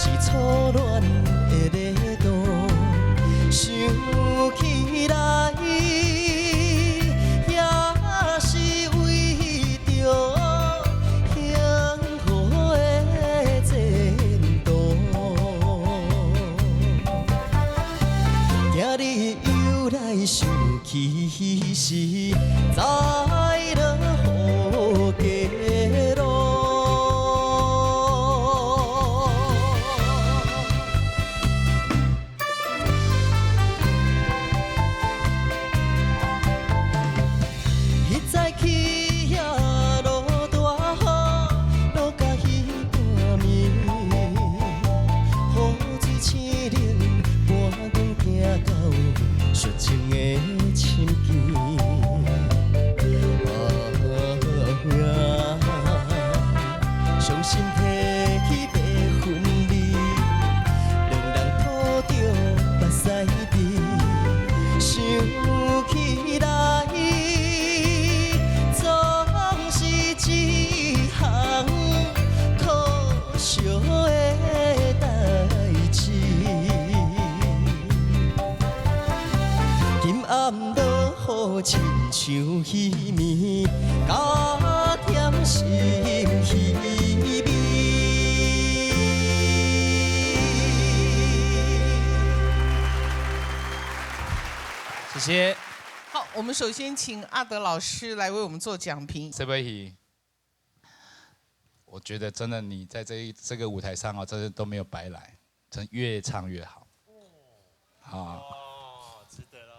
是初恋的热度，想起来也是为着幸福的前途。今日又来想起时，知了雨加落。迄早起呀落大雨，落甲彼半暝，雨水清冷，伴阮行到雪情的深暝。伤心提起白粉味，两人抱着目屎滴，想起来总是一项可惜的代志。今暗落雨亲像鱼面，加添心稀微。谢谢。好，我们首先请阿德老师来为我们做讲评。这位，我觉得真的你在这个舞台上哦，真的都没有白来，真越唱越好。啊。值得了。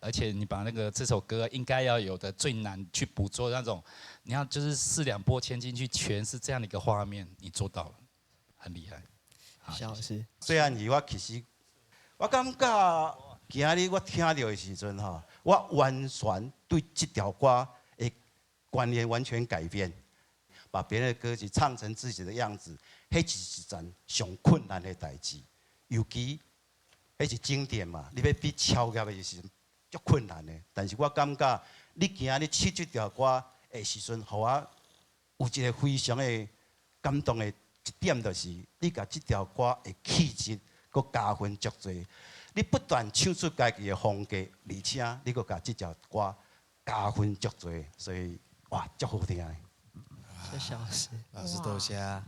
而且你把这首歌应该要有的最难去捕捉那种，你要就是四两拨千斤去诠释这样的一个画面，你做到了，很厉害。谢老师，虽然我其实我感觉今日我听到的时阵吼，我完全对这条歌的观念完全改变，把别人的歌曲唱成自己的样子，迄是一件上困难的代志，尤其迄是经典嘛，你要比超越的时阵足困难的。但是我感觉你今日唱这条歌的时阵，互我有一个非常的感动的一点，就是你甲这条歌的气质，佮加分足多。你不但唱出家己的风格，而且你佮甲这条歌加分足多，所以哇，足好听的。谢谢老师。老师多谢。